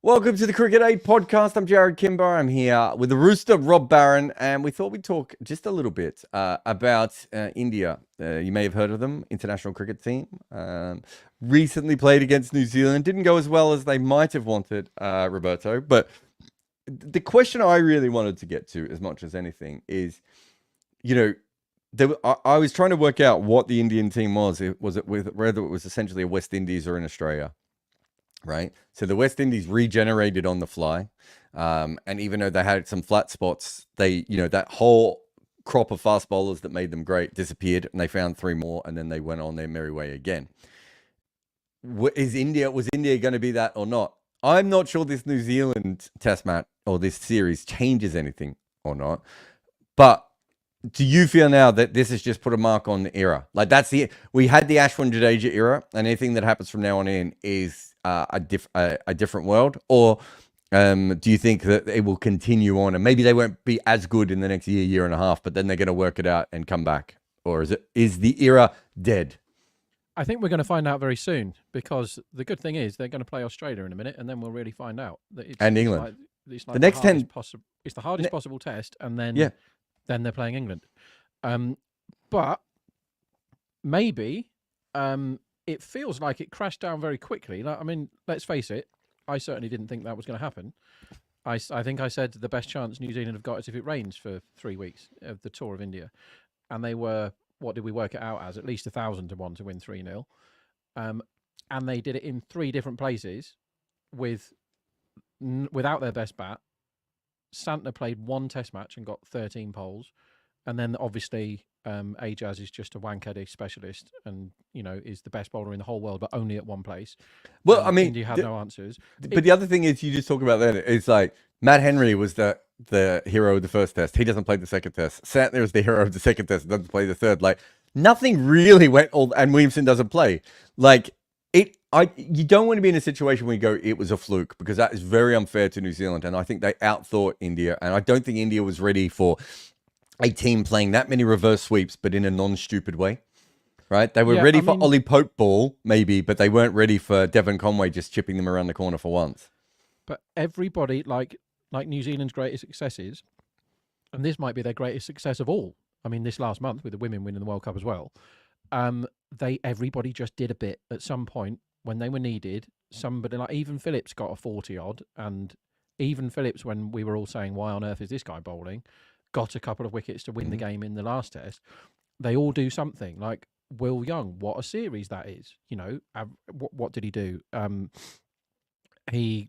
Welcome to the Cricket8 podcast. I'm Jarrod Kimber. I'm here with the Rooster, Rob Barron, and we thought we'd talk just a little bit about India. You may have heard of them, international cricket team. Recently played against New Zealand. Didn't go as well as they might have wanted, Roberto. But the question I really wanted to get to, as much as anything, is, I was trying to work out what the Indian team was. Whether it was essentially a West Indies or in Australia. Right. So the West Indies regenerated on the fly. And even though they had some flat spots, that whole crop of fast bowlers that made them great disappeared, and they found three more, and then they went on their merry way again. Was India going to be that or not? I'm not sure this New Zealand test match or this series changes anything or not. But do you feel now that this has just put a mark on the era? Like we had the Ashwin Jadeja era, and anything that happens from now on in is a different world, or do you think that it will continue on and maybe they won't be as good in the next year and a half, but then they're going to work it out and come back? Or is the era dead? I think we're going to find out very soon, because the good thing is they're going to play Australia in a minute, and then we'll really find out that and England. It's like the next 10 it's the hardest possible test, and then then they're playing England. But maybe it feels like it crashed down very quickly. I mean, let's face it, I certainly didn't think that was going to happen. I think I said the best chance New Zealand have got is if it rains for 3 weeks of the tour of India. And they were, what did we work it out as? At least 1,000 to 1 to win 3-0. And they did it in 3 different places without their best bat. Santner played 1 test match and got 13 poles. And then obviously Ajaz is just a wankaddy specialist and, is the best bowler in the whole world, but only at one place. Well, I mean, India had no answers. But the other thing is, you just talk about that. It's like Matt Henry was the hero of the first test. He doesn't play the second test. Santner is the hero of the second test. Doesn't play the third. Like, nothing really went all, and Williamson doesn't play. Like, you don't want to be in a situation where you go, it was a fluke, because that is very unfair to New Zealand. And I think they outthought India. And I don't think India was ready for a team playing that many reverse sweeps, but in a non-stupid way, right? They were ready for Ollie Pope ball, maybe, but they weren't ready for Devon Conway just chipping them around the corner for once. But everybody, like New Zealand's greatest successes, and this might be their greatest success of all. I mean, this last month with the women winning the World Cup as well, everybody just did a bit at some point when they were needed. Somebody like Even Phillips got a 40-odd, and Even Phillips, when we were all saying, why on earth is this guy bowling, got a couple of wickets to win the game in the last test. They all do something. Like Will Young, what a series that is. What did he do? He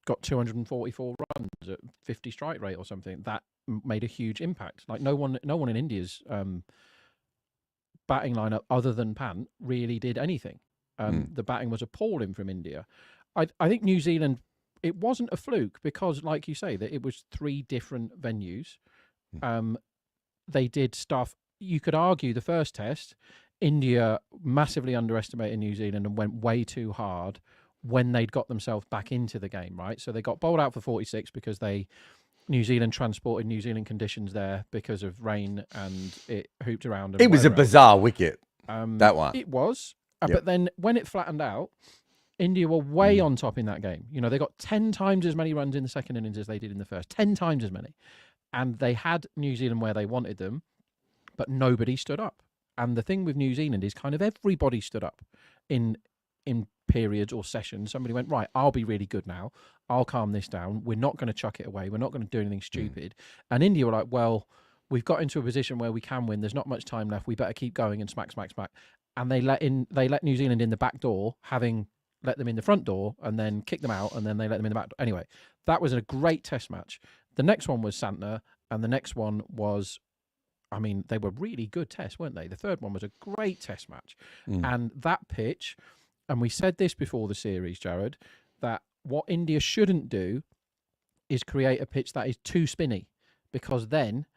got 244 runs at 50 strike rate or something. That made a huge impact. Like no one in India's batting lineup other than Pant really did anything. The batting was appalling from India. I think New Zealand, it wasn't a fluke, because like you say, that it was 3 different venues. They did stuff. You could argue the first test, India massively underestimated New Zealand and went way too hard when they'd got themselves back into the game, right? So they got bowled out for 46 because New Zealand transported New Zealand conditions there because of rain, and it hooped around. It was a bizarre wicket, that one. It was. But then when it flattened out, India were way on top in that game. They got 10 times as many runs in the second innings as they did in the first. 10 times as many. And they had New Zealand where they wanted them, but nobody stood up. And the thing with New Zealand is kind of everybody stood up in periods or sessions. Somebody went, right, I'll be really good now. I'll calm this down. We're not going to chuck it away. We're not going to do anything stupid. And India were like, well, we've got into a position where we can win. There's not much time left. We better keep going and smack. And they let New Zealand in the back door, having let them in the front door, and then kick them out, and then they let them in the back door. Anyway, that was a great test match. The next one was Santner, and the next one was, I mean, they were really good tests, weren't they? The third one was a great test match. And that pitch, and we said this before the series, Jarrod, that what India shouldn't do is create a pitch that is too spinny, because then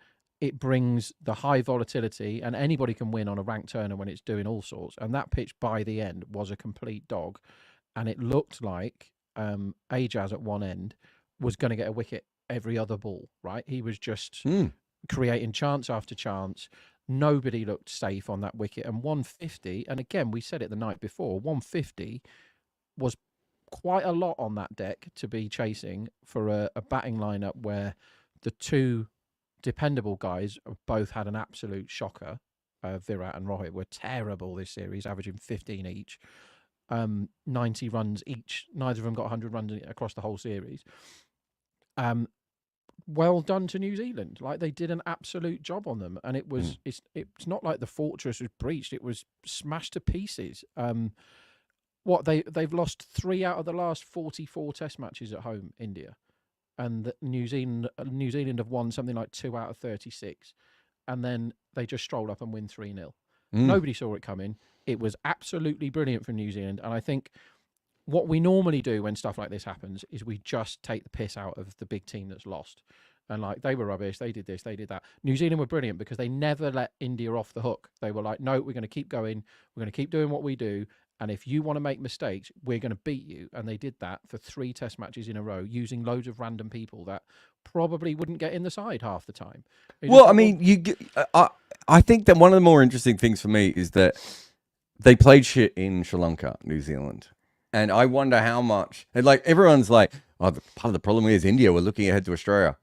it brings the high volatility, and anybody can win on a ranked turner when it's doing all sorts. And that pitch by the end was a complete dog, and it looked like Ajaz at one end was going to get a wicket every other ball, right? He was just creating chance after chance. Nobody looked safe on that wicket. And 150, and again, we said it the night before, 150 was quite a lot on that deck to be chasing for a batting lineup where the two dependable guys have both had an absolute shocker. Virat and Rohit were terrible this series, averaging 15 each, 90 runs each. Neither of them got 100 runs across the whole series. Well done to New Zealand. Like, they did an absolute job on them, and it was it's not like the fortress was breached. It was smashed to pieces. They've lost 3 out of the last 44 Test matches at home, India, and New Zealand have won something like 2 out of 36, and then they just stroll up and win 3-0. Nobody saw it coming. It was absolutely brilliant for New Zealand, and I think what we normally do when stuff like this happens is we just take the piss out of the big team that's lost. And like, they were rubbish, they did this, they did that. New Zealand were brilliant because they never let India off the hook. They were like, no, we're going to keep going, we're going to keep doing what we do, and if you want to make mistakes, we're going to beat you. And they did that for 3 Test matches in a row, using loads of random people that probably wouldn't get in the side half the time. Well, I mean, I think that one of the more interesting things for me is that they played shit in Sri Lanka, New Zealand. And I wonder how much, and like, everyone's like, oh, part of the problem is India, we're looking ahead to Australia.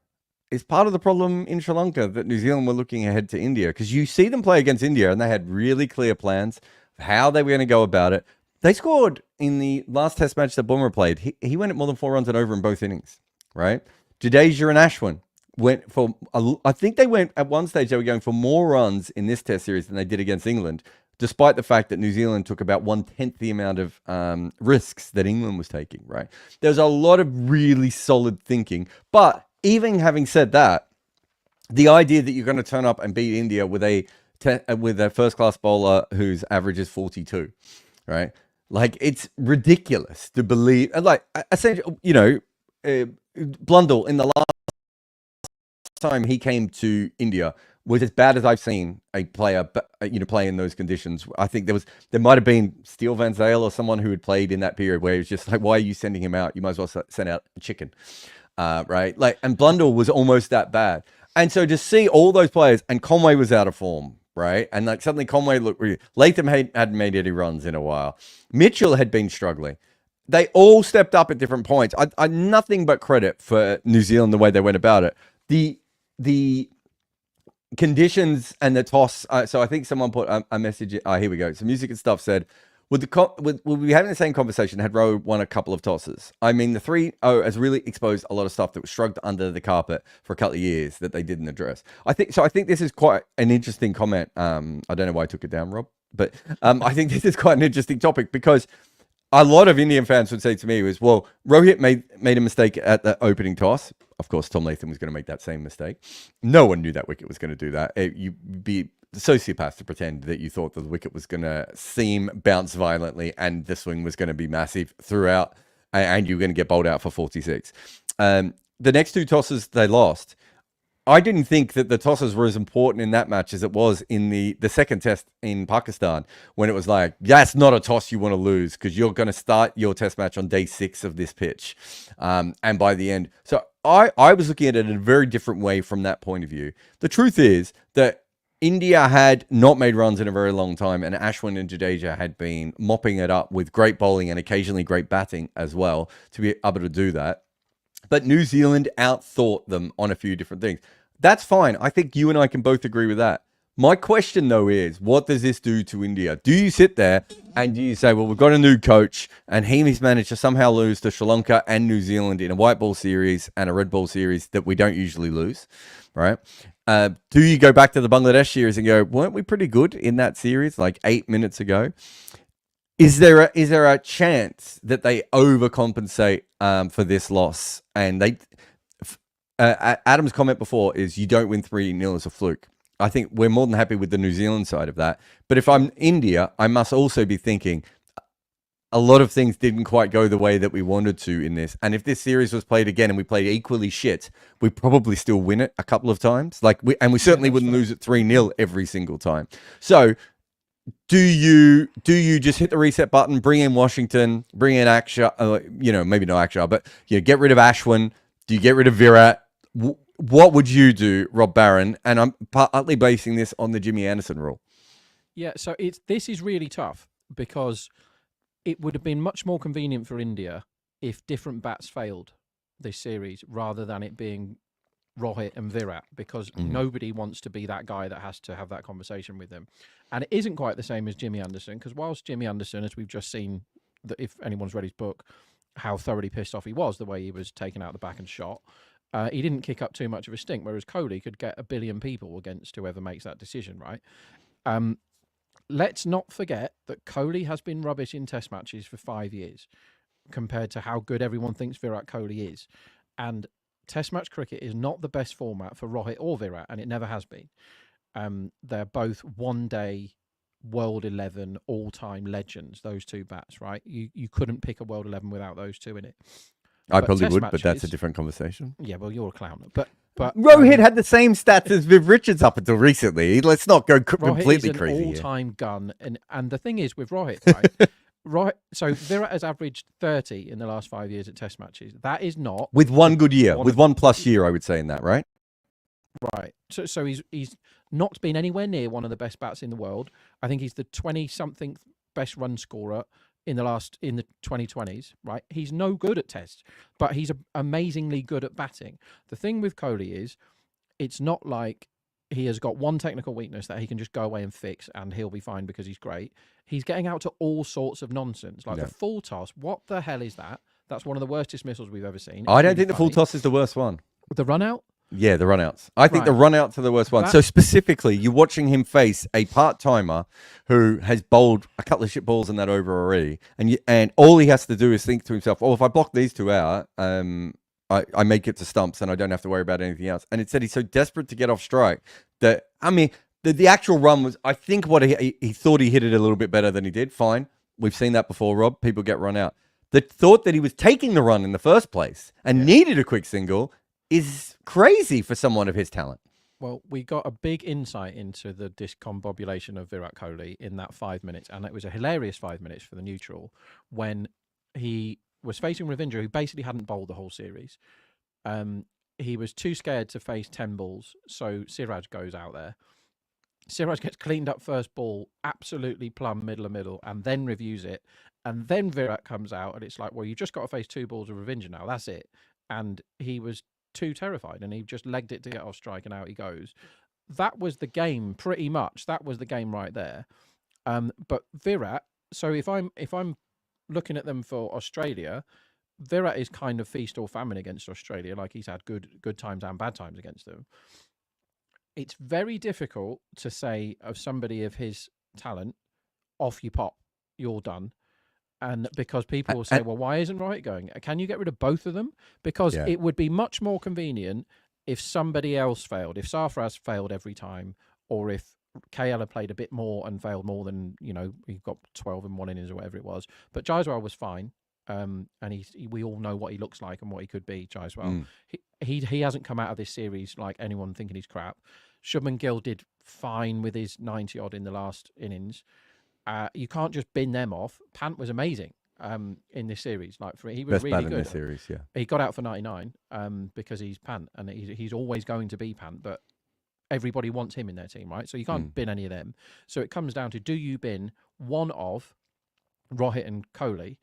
Is part of the problem in Sri Lanka that New Zealand were looking ahead to India? Because you see them play against India and they had really clear plans of how they were going to go about it. They scored in the last Test match that Bumrah played. He went at more than 4 runs and over in both innings, right? Jadeja and Ashwin went for, I think they went, at one stage, they were going for more runs in this Test series than they did against England, despite the fact that New Zealand took about 1/10 the amount of risks that England was taking, right? There's a lot of really solid thinking. But even having said that, the idea that you're going to turn up and beat India with a first-class bowler whose average is 42, right? Like, it's ridiculous to believe. Like, essentially, you know, Blundell, in the last time he came to India, was as bad as I've seen a player, play in those conditions. I think there might have been Steele Van Zale or someone who had played in that period where it was just like, why are you sending him out? You might as well send out a chicken, right? Like, and Blundell was almost that bad. And so to see all those players, and Conway was out of form, right? And like, suddenly Conway looked really, Latham hadn't made any runs in a while. Mitchell had been struggling. They all stepped up at different points. I nothing but credit for New Zealand, the way they went about it. The conditions and the toss. So I think someone put a message. Here we go. Some music and stuff said, would we be having the same conversation had Rowe won a couple of tosses? I mean, the 3-0 has really exposed a lot of stuff that was shrugged under the carpet for a couple of years that they didn't address. I think this is quite an interesting comment. I don't know why I took it down, Rob, but I think this is quite an interesting topic because a lot of Indian fans would say to me was, well, Rohit made a mistake at the opening toss. Of course, Tom Latham was going to make that same mistake. No one knew that wicket was going to do that. You'd be the sociopath to pretend that you thought that the wicket was going to bounce violently and the swing was going to be massive throughout and you were going to get bowled out for 46. The next 2 tosses they lost. I didn't think that the tosses were as important in that match as it was in the second test in Pakistan, when it was like, that's not a toss you want to lose because you're going to start your test match on day 6 of this pitch. And by the end, so I was looking at it in a very different way from that point of view. The truth is that India had not made runs in a very long time, and Ashwin and Jadeja had been mopping it up with great bowling and occasionally great batting as well to be able to do that. But New Zealand outthought them on a few different things. That's fine. I think you and I can both agree with that. My question, though, is what does this do to India? Do you sit there and do you say, well, we've got a new coach and he's managed to somehow lose to Sri Lanka and New Zealand in a white ball series and a red ball series that we don't usually lose, right? Do you go back to the Bangladesh series and go, weren't we pretty good in that series like 8 minutes ago? Is there a chance that they overcompensate for this loss? And Adam's comment before is you don't win 3-0 as a fluke. I think we're more than happy with the New Zealand side of that. But if I'm India, I must also be thinking a lot of things didn't quite go the way that we wanted to in this. And if this series was played again and we played equally shit, we'd probably still win it a couple of times. We certainly wouldn't lose it 3-0 every single time. So do you just hit the reset button, bring in Washington, bring in Akshar, maybe not Akshar, but get rid of Ashwin? Do you get rid of Virat? What would you do, Rob Barron? And I'm partly basing this on the Jimmy Anderson rule. Yeah, so this is really tough because it would have been much more convenient for India if different bats failed this series rather than it being Rohit and Virat, because nobody wants to be that guy that has to have that conversation with them. And it isn't quite the same as Jimmy Anderson, because whilst Jimmy Anderson, as we've just seen, that if anyone's read his book, how thoroughly pissed off he was the way he was taken out the back and shot, he didn't kick up too much of a stink, whereas Kohli could get 1 billion people against whoever makes that decision, right? Let's not forget that Kohli has been rubbish in test matches for 5 years compared to how good everyone thinks Virat Kohli is. And Test match cricket is not the best format for Rohit or Virat, and it never has been. They're both one-day World 11 all-time legends, those two bats, right? You couldn't pick a World 11 without those two in it. I probably would, but that's a different conversation. Yeah, well, you're a clown. But Rohit had the same stats as Viv Richards up until recently. Let's not go completely Rohit is crazy. an all-time gun, and the thing is with Rohit, right? Right, so Virat has averaged 30 in the last 5 years at Test matches. That is not with one good year, with 1+ year, I would say in that, right? Right. So he's not been anywhere near one of the best bats in the world. I think he's the 20-something best run scorer in the 2020s. Right. He's no good at Tests, but he's amazingly good at batting. The thing with Kohli is, it's not like he has got one technical weakness that he can just go away and fix and he'll be fine because he's great. He's getting out to all sorts of nonsense. Like the full toss. What the hell is that? That's one of the worst dismissals we've ever seen. I don't think the full toss is the worst one. The run out? Yeah, the run-outs. I think the run-outs are the worst one. So specifically, you're watching him face a part-timer who has bowled a couple of shit balls in that over already, and all he has to do is think to himself, oh, if I block these two out, I make it to stumps and I don't have to worry about anything else. And it said he's so desperate to get off strike that, I mean, the actual run was, I think what he thought he hit it a little bit better than he did. Fine. We've seen that before, Rob. People get run out. The thought that he was taking the run in the first place and needed a quick single is crazy for someone of his talent. Well, we got a big insight into the discombobulation of Virat Kohli in that 5 minutes, and it was a hilarious 5 minutes for the neutral when he was facing Ravindra, who basically hadn't bowled the whole series. He was too scared to face 10 balls, so Siraj goes out there. Siraj gets cleaned up first ball, absolutely plumb middle, and then reviews it. And then Virat comes out, and it's like, well, you just got to face 2 balls of Ravindra now. That's it. And he was too terrified, and he just legged it to get off strike, and out he goes. That was the game, pretty much. That was the game right there. But Virat. So if I'm looking at them for Australia, Virat is kind of feast or famine against Australia. Like, he's had good times and bad times against them. It's very difficult to say of somebody of his talent, off you pop, you're done. And because people will say, well, why isn't Rohit going? Can you get rid of both of them? Because it would be much more convenient if somebody else failed. If Sarfaraz failed every time, or if KL had played a bit more and failed more than, he got 12 in one innings or whatever it was. But Jaiswal was fine. And we all know what he looks like and what he could be, Jaiswal. He hasn't come out of this series like anyone thinking he's crap. Shubman Gill did fine with his 90-odd in the last innings. You can't just bin them off. Pant was amazing in this series. He was best really bat good in this series. Yeah, he got out for 99 because he's Pant, and he's always going to be Pant. But everybody wants him in their team, right? So you can't bin any of them. So it comes down to, do you bin one of Rohit and Kohli?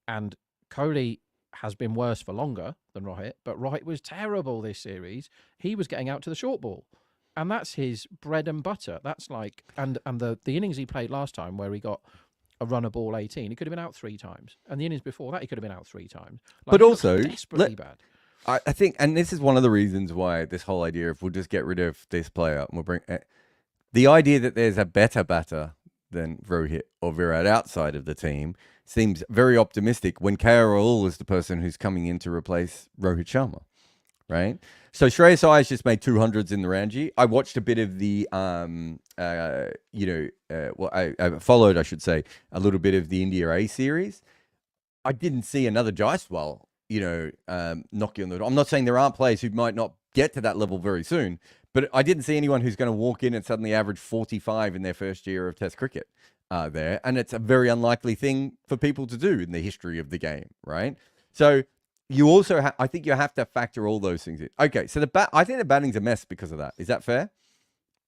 And Kohli has been worse for longer than Rohit, but Rohit was terrible this series. He was getting out to the short ball. And that's his bread and butter. That's like, and the innings he played last time where he got a run a ball 18, he could have been out 3 times. And the innings before that, he could have been out 3 times. But also, desperately bad. I think, and this is one of the reasons why this whole idea of we'll just get rid of this player and we'll bring the idea that there's a better batter than Rohit or Virat outside of the team seems very optimistic when KL is the person who's coming in to replace Rohit Sharma. Right, so Shreyas Iyer's just made 200s in the Ranji. I watched a bit of the, I followed, I should say, a little bit of the India A series. I didn't see another Jaiswal, knocking on the door. I'm not saying there aren't players who might not get to that level very soon, but I didn't see anyone who's going to walk in and suddenly average 45 in their first year of Test cricket there, and it's a very unlikely thing for people to do in the history of the game, right? So. You also, I think you have to factor all those things in. Okay, so I think the batting's a mess because of that. Is that fair?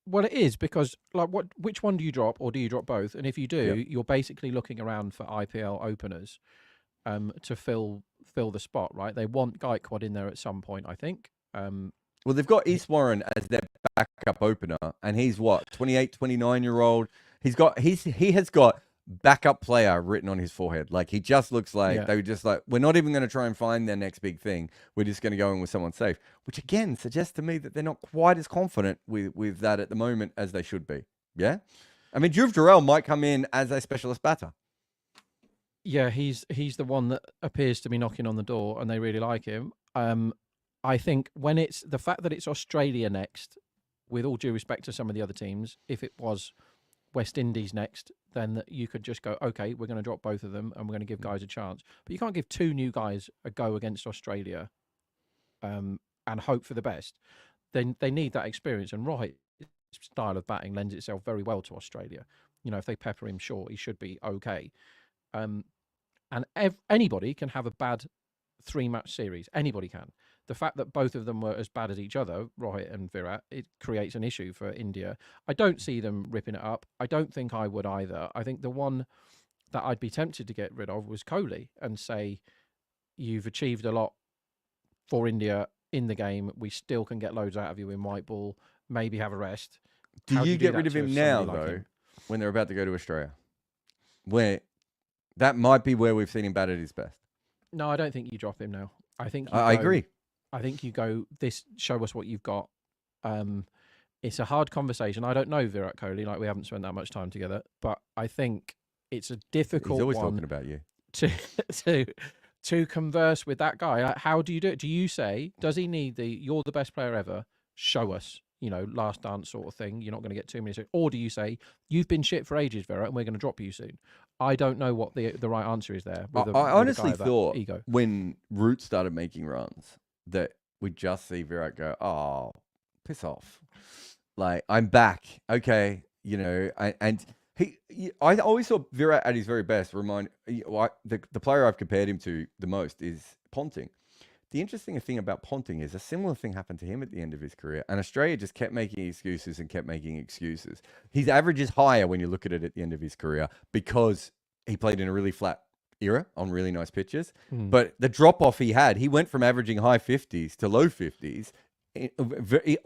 Well, it is, because which one do you drop, or do you drop both? And if you do, you're basically looking around for IPL openers. to fill the spot. Right, they want Gaikwad in there at some point, I think. Well, they've got East Warren as their backup opener, and he's what, 28, 29-year-old. He has got backup player written on his forehead. Like, he just looks like Yeah. they were just like, we're not even going to try and find their next big thing. We're just going to go in with someone safe, which again suggests to me that they're not quite as confident with that at the moment as they should be. Yeah, I mean, Dhruv Jurel might come in as a specialist batter. Yeah, he's the one that appears to be knocking on the door, and they really like him. I think when it's the fact that it's Australia next, with all due respect to some of the other teams, if it was West Indies next, then you could just go, okay, we're going to drop both of them and we're going to give guys a chance. But you can't give two new guys a go against Australia and hope for the best. Then they need that experience. And Rohit's style of batting lends itself very well to Australia. You know, if they pepper him short, he should be okay. And anybody can have a bad 3-match series. Anybody can. The fact that both of them were as bad as each other, Rohit and Virat, it creates an issue for India. I don't see them ripping it up. I don't think I would either. I think the one that I'd be tempted to get rid of was Kohli and say, you've achieved a lot for India in the game. We still can get loads out of you in white ball. Maybe have a rest. Do you get rid of him now, though, when they're about to go to Australia? Where that might be where we've seen him bat at his best. No, I don't think you drop him now. I think I agree. I think you go, show us what you've got. It's a hard conversation. I don't know Virat Kohli, like we haven't spent that much time together, but I think it's a difficult He's always one talking about you. to converse with that guy. How do you do it? Do you say, does he need you're the best player ever, show us, last dance sort of thing, you're not going to get too many, or do you say, you've been shit for ages, Virat, and we're going to drop you soon? I don't know what the right answer is there. I honestly thought ego. When Root started making runs that we'd just see Virat go, oh, piss off. Like, I'm back. Okay. I always thought Virat at his very best the player I've compared him to the most is Ponting. The interesting thing about Ponting is a similar thing happened to him at the end of his career, and Australia just kept making excuses and kept making excuses. His average is higher when you look at it at the end of his career because he played in a really flat era on really nice pitches. But the drop-off he had, he went from averaging high 50s to low 50s,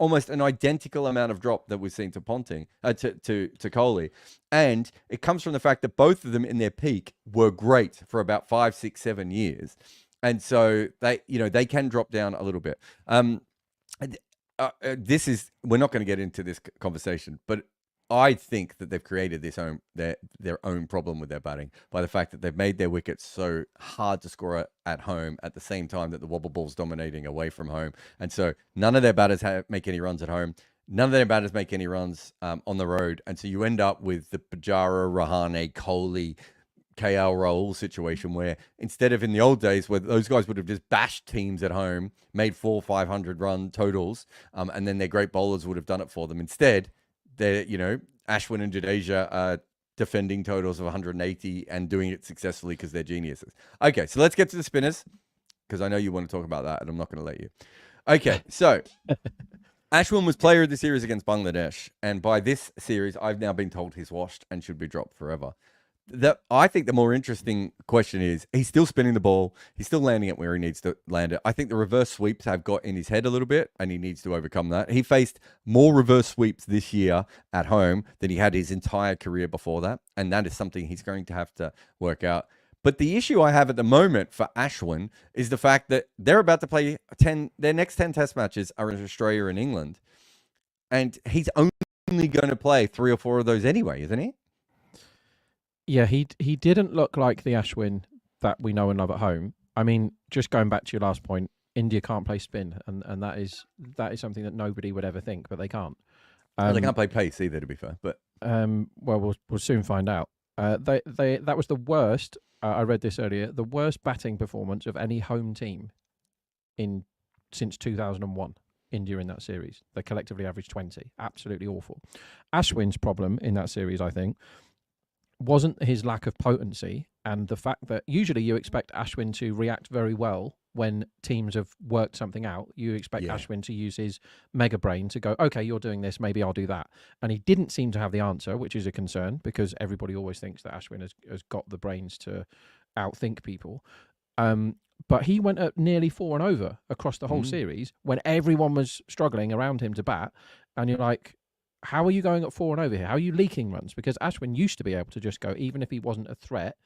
almost an identical amount of drop that we've seen to Ponting, to Kohli. And it comes from the fact that both of them in their peak were great for about 5, 6, 7 years. And so they can drop down a little bit. We're not going to get into this conversation, but I think that they've created their own problem with their batting by the fact that they've made their wickets so hard to score at home at the same time that the wobble ball's dominating away from home. And so none of their batters make any runs at home. None of their batters make any runs on the road. And so you end up with the Pujara, Rahane, Kohli, KL Rahul situation where instead of in the old days where those guys would have just bashed teams at home, made 400-500 run totals, and then their great bowlers would have done it for them. Instead, they're, Ashwin and Jadeja are defending totals of 180 and doing it successfully because they're geniuses. Okay, so let's get to the spinners because I know you want to talk about that and I'm not going to let you. Okay, so Ashwin was player of the series against Bangladesh, and by this series, I've now been told he's washed and should be dropped forever. I think the more interesting question is he's still spinning the ball. He's still landing it where he needs to land it. I think the reverse sweeps have got in his head a little bit and he needs to overcome that. He faced more reverse sweeps this year at home than he had his entire career before that. And that is something he's going to have to work out. But the issue I have at the moment for Ashwin is the fact that they're about to play their next 10 test matches are in Australia and England. And he's only going to play 3 or 4 of those anyway, isn't he? Yeah, he didn't look like the Ashwin that we know and love at home. I mean, just going back to your last point, India can't play spin, and that is something that nobody would ever think, but they can't. They can't play pace either, to be fair. But well, we'll soon find out. That was the worst. I read this earlier. The worst batting performance of any home team since 2001. India in that series, they collectively averaged 20. Absolutely awful. Ashwin's problem in that series, I think, wasn't his lack of potency and the fact that usually you expect Ashwin to react very well when teams have worked something out. You expect Ashwin to use his mega brain to go, okay, you're doing this, maybe I'll do that. And he didn't seem to have the answer, which is a concern because everybody always thinks that Ashwin has got the brains to outthink people. But he went at nearly 4 and over across the whole series when everyone was struggling around him to bat. And you're like, how are you going at 4 and over here? How are you leaking runs? Because Ashwin used to be able to just go, even if he wasn't a threat,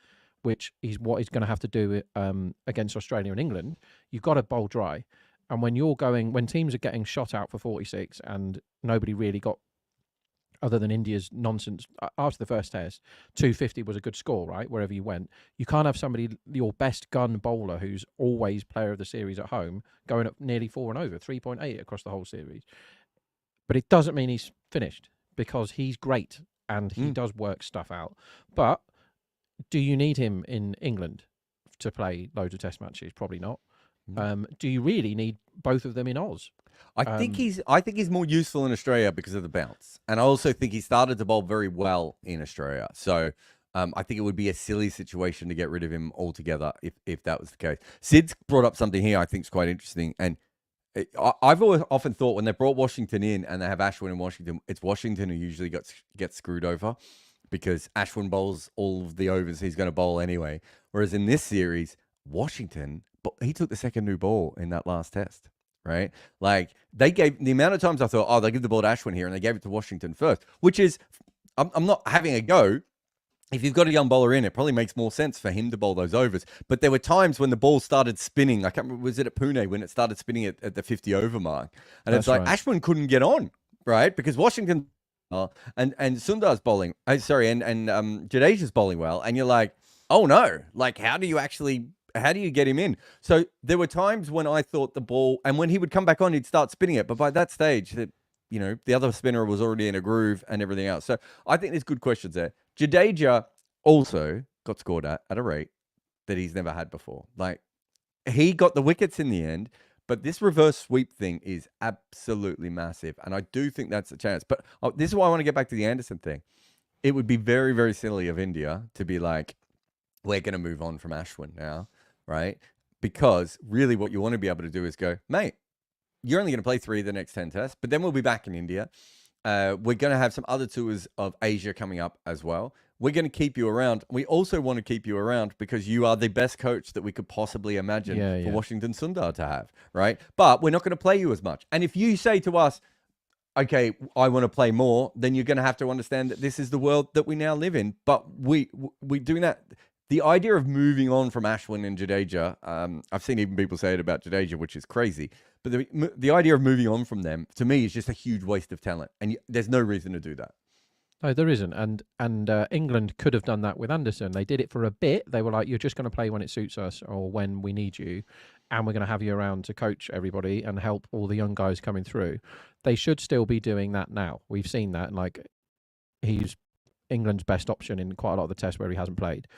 which is what he's going to have to do against Australia and England. You've got to bowl dry. And when teams are getting shot out for 46 and nobody really got, other than India's nonsense after the first test, 250 was a good score, right? Wherever you went, you can't have somebody, your best gun bowler, who's always player of the series at home, going up nearly 4 and over, 3.8 across the whole series. But it doesn't mean he's finished, because he's great and he does work stuff out. But do you need him in England to play loads of test matches? Probably not. Do you really need both of them in Oz? I think he's more useful in Australia because of the bounce, and I also think he started to bowl very well in Australia. So I think it would be a silly situation to get rid of him altogether if that was the case. Sid's brought up something here I think is quite interesting, and I've always often thought when they brought Washington in and they have Ashwin in Washington, it's Washington who usually gets screwed over, because Ashwin bowls all of the overs he's going to bowl anyway. Whereas in this series, Washington, he took the second new ball in that last test, right? Like, they gave the amount of times I thought, oh, they'll give the ball to Ashwin here, and they gave it to Washington first, which is, I'm not having a go. If you've got a young bowler in, it probably makes more sense for him to bowl those overs. But there were times when the ball started spinning. I can't remember, was it at Pune when it started spinning at the 50 over mark? And it's like, right, Ashwin couldn't get on, right? Because Washington and Sundar's bowling, and Jadeja's bowling well. And you're like, oh no, like, how do you get him in? So there were times when I thought the ball, and when he would come back on, he'd start spinning it. But by that stage, the other spinner was already in a groove and everything else. So I think there's good questions there. Jadeja also got scored at a rate that he's never had before. Like, he got the wickets in the end, but this reverse sweep thing is absolutely massive. And I do think that's a chance. But this is why I want to get back to the Anderson thing. It would be very, very silly of India to be like, we're going to move on from Ashwin now, right? Because really what you want to be able to do is go, mate, you're only going to play 3 of the next 10 tests, but then we'll be back in India. We're going to have some other tours of Asia coming up as well. We're going to keep you around. We also want to keep you around because you are the best coach that we could possibly imagine for Washington Sundar to have, right? But we're not going to play you as much. And if you say to us, okay, I want to play more, then you're going to have to understand that this is the world that we now live in. But we're doing that. The idea of moving on from Ashwin and Jadeja, I've seen even people say it about Jadeja, which is crazy. But the idea of moving on from them, to me, is just a huge waste of talent. And there's no reason to do that. No, there isn't. And England could have done that with Anderson. They did it for a bit. They were like, you're just going to play when it suits us or when we need you. And we're going to have you around to coach everybody and help all the young guys coming through. They should still be doing that now. We've seen that. Like, he's England's best option in quite a lot of the tests where he hasn't played.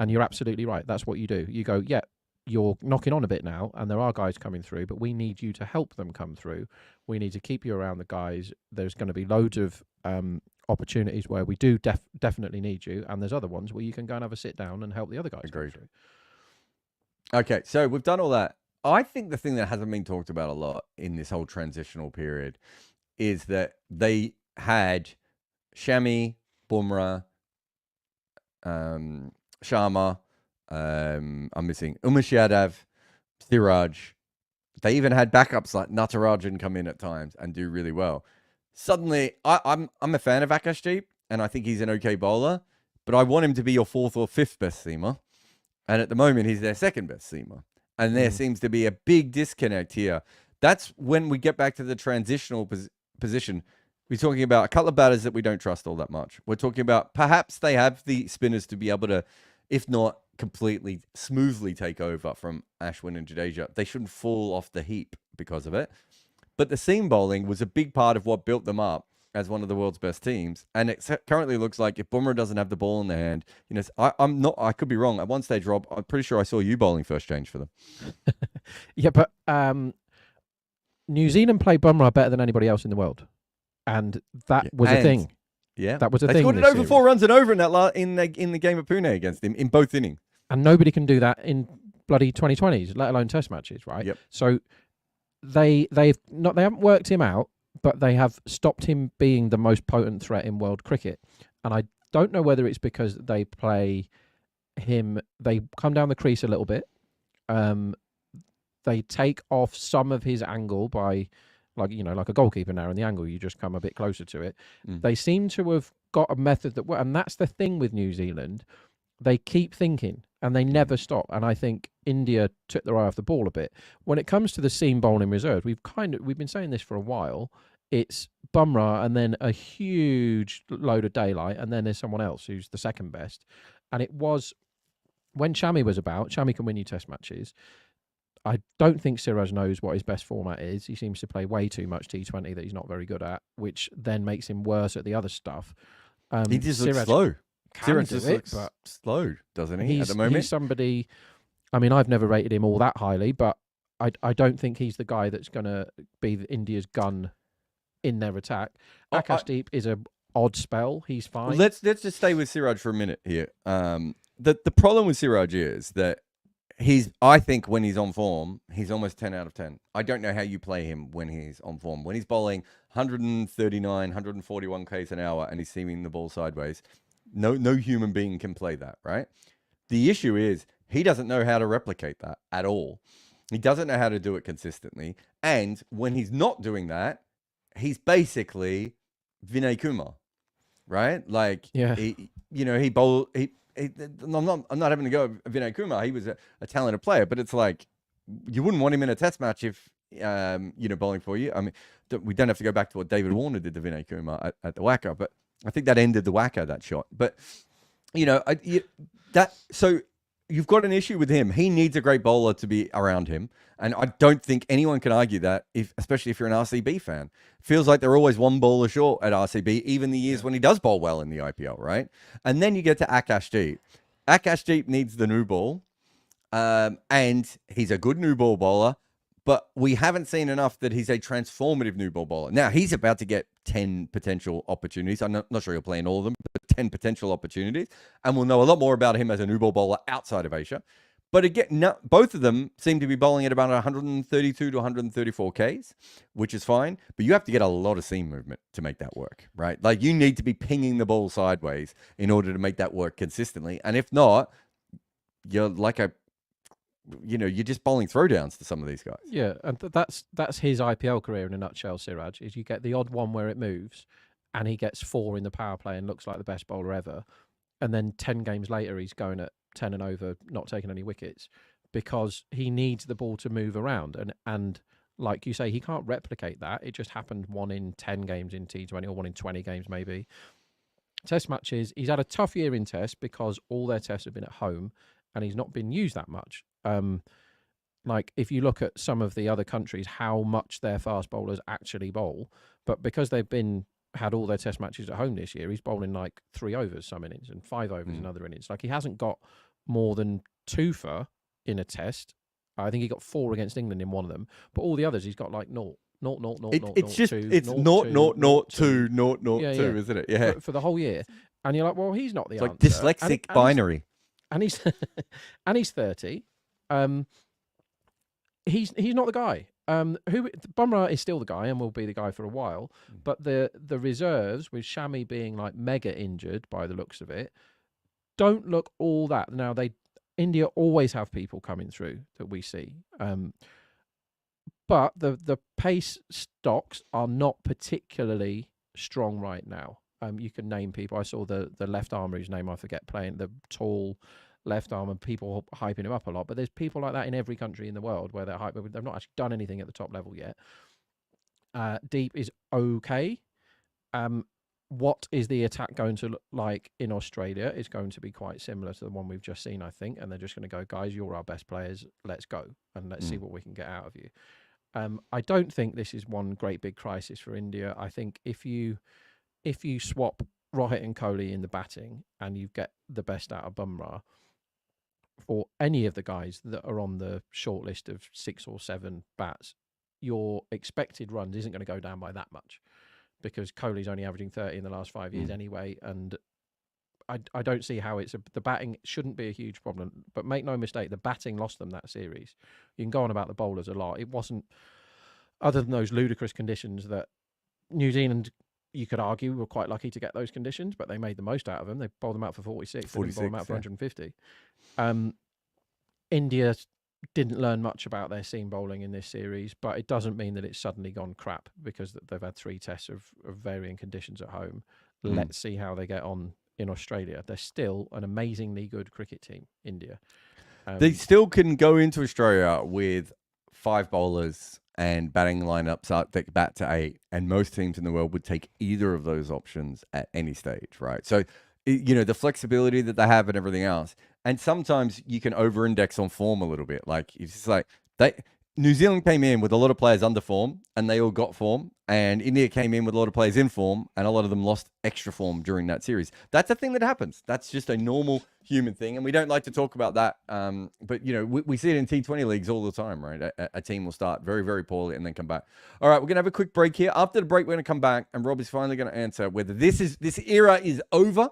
And you're absolutely right. That's what you do. You go, yeah, you're knocking on a bit now, and there are guys coming through, but we need you to help them come through. We need to keep you around the guys. There's going to be loads of opportunities where we do definitely need you, and there's other ones where you can go and have a sit down and help the other guys come through. Okay, so we've done all that. I think the thing that hasn't been talked about a lot in this whole transitional period is that they had Shami, Bumrah, Sharma, I'm missing Umesh Yadav, Siraj. They even had backups like Natarajan come in at times and do really well. Suddenly, I'm a fan of Akashdeep, and I think he's an okay bowler, but I want him to be your 4th or 5th best seamer. And at the moment, he's their 2nd best seamer. And there seems to be a big disconnect here. That's when we get back to the transitional position. We're talking about a couple of batters that we don't trust all that much. We're talking about perhaps they have the spinners to be able to, if not completely smoothly take over from Ashwin and Jadeja. They shouldn't fall off the heap because of it. But the seam bowling was a big part of what built them up as one of the world's best teams. And it currently looks like if Bumrah doesn't have the ball in their hand, I could be wrong. At one stage, Rob, I'm pretty sure I saw you bowling first change for them. Yeah, but New Zealand play Bumrah better than anybody else in the world. And that was a thing. Yeah, that was a thing. They scored it over 4 runs and over in that in the game of Pune against him in both innings. And nobody can do that in bloody 2020s, let alone Test matches, right? Yep. So they haven't worked him out, but they have stopped him being the most potent threat in world cricket. And I don't know whether it's because they play him, they come down the crease a little bit, They take off some of his angle by, like a goalkeeper now in the angle, you just come a bit closer to it. They seem to have got a method that works, and that's the thing with New Zealand. They keep thinking and they never stop. And I think India took their eye off the ball a bit. When it comes to the seam bowling reserve, we've been saying this for a while. It's Bumrah and then a huge load of daylight, and then there's someone else who's the second best. And it was when Shami was about. Shami can win you test matches. I don't think Siraj knows what his best format is. He seems to play way too much T20 that he's not very good at, which then makes him worse at the other stuff. He just looks slow. Siraj just looks slow, doesn't he, at the moment? He's somebody... I mean, I've never rated him all that highly, but I don't think he's the guy that's going to be India's gun in their attack. Akashdeep is a odd spell. He's fine. Well, let's just stay with Siraj for a minute here. The problem with Siraj is that I think when he's on form, he's almost 10 out of 10. I don't know how you play him when he's on form. When he's bowling 139, 141 k's an hour and he's seaming the ball sideways, no human being can play that, right? The issue is he doesn't know how to replicate that at all. He doesn't know how to do it consistently. And when he's not doing that, he's basically Vinay Kumar, right? Like, yeah. he bowled... I'm not having to go Vinay Kumar. He was a talented player, but it's like you wouldn't want him in a test match if bowling for you. I mean, we don't have to go back to what David Warner did to Vinay Kumar at the Wacker, but I think that ended the Wacker, that shot. But so you've got an issue with him. He needs a great bowler to be around him, and I don't think anyone can argue that. Especially if you're an RCB fan, feels like they're always one bowler short at RCB, even the years when he does bowl well in the IPL, right? And then you get to Akashdeep. Akashdeep needs the new ball, and he's a good new ball bowler, but we haven't seen enough that he's a transformative new ball bowler. Now, he's about to get 10 potential opportunities. I'm not sure he'll play in all of them, but 10 potential opportunities, and we'll know a lot more about him as a new ball bowler outside of Asia. But again, both of them seem to be bowling at about 132 to 134 Ks, which is fine. But you have to get a lot of seam movement to make that work, right? Like you need to be pinging the ball sideways in order to make that work consistently. And if not, you're like you're just bowling throwdowns to some of these guys. Yeah, and that's his IPL career in a nutshell, Siraj, is you get the odd one where it moves and he gets 4 in the power play and looks like the best bowler ever. And then 10 games later, he's going at 10 and over, not taking any wickets, because he needs the ball to move around. And like you say, he can't replicate that. It just happened 1 in 10 games in T20 or 1 in 20 games maybe. Test matches, he's had a tough year in Test because all their tests have been at home and he's not been used that much. Like if you look at some of the other countries, how much their fast bowlers actually bowl, but because they've had all their test matches at home this year, he's bowling like 3 overs some innings and 5 overs in other innings. Like he hasn't got more than 2 for in a test. I think he got 4 against England in one of them, but all the others he's got like 0. It's just 2, it's 0.002, 0.002, isn't it? Yeah, for the whole year. And you're like, well, he's not the it's answer. like dyslexic binary. And he's and he's 30. He's not the guy. Bumrah is still the guy and will be the guy for a while. But the reserves, with Shami being like mega injured by the looks of it, don't look all that. Now India always have people coming through that we see. But the pace stocks are not particularly strong right now. You can name people. I saw the left armer whose name I forget playing, the tall left arm, and people hyping him up a lot. But there's people like that in every country in the world where they're hyped. They've not actually done anything at the top level yet. Deep is okay. What is the attack going to look like in Australia? It's going to be quite similar to the one we've just seen, I think. And they're just going to go, guys, you're our best players. Let's go. And let's see what we can get out of you. I don't think this is one great big crisis for India. I think if you swap Rohit and Kohli in the batting and you get the best out of Bumrah, for any of the guys that are on the short list of 6 or 7 bats, your expected runs isn't going to go down by that much, because Kohli's only averaging 30 in the last 5 years anyway, and I don't see how the batting shouldn't be a huge problem. But make no mistake, the batting lost them that series. You can go on about the bowlers a lot. It wasn't, other than those ludicrous conditions that New Zealand, you could argue, were quite lucky to get those conditions, but they made the most out of them. They bowled them out for 46, they didn't bowl them out for 150. India didn't learn much about their seam bowling in this series, but it doesn't mean that it's suddenly gone crap because they've had 3 tests of varying conditions at home. Let's see how they get on in Australia. They're still an amazingly good cricket team, India. They still can go into Australia with 5 bowlers and batting lineups up that bat to 8, and most teams in the world would take either of those options at any stage, right? So, the flexibility that they have and everything else. And sometimes you can over-index on form a little bit. Like, it's just like New Zealand came in with a lot of players under form, and they all got form. And India came in with a lot of players in form, and a lot of them lost extra form during that series. That's a thing that happens. That's just a normal human thing, and we don't like to talk about that. But we see it in T20 leagues all the time, right? A team will start very, very poorly and then come back. All right, we're gonna have a quick break here. After the break, we're gonna come back, and Rob is finally gonna answer whether this era is over,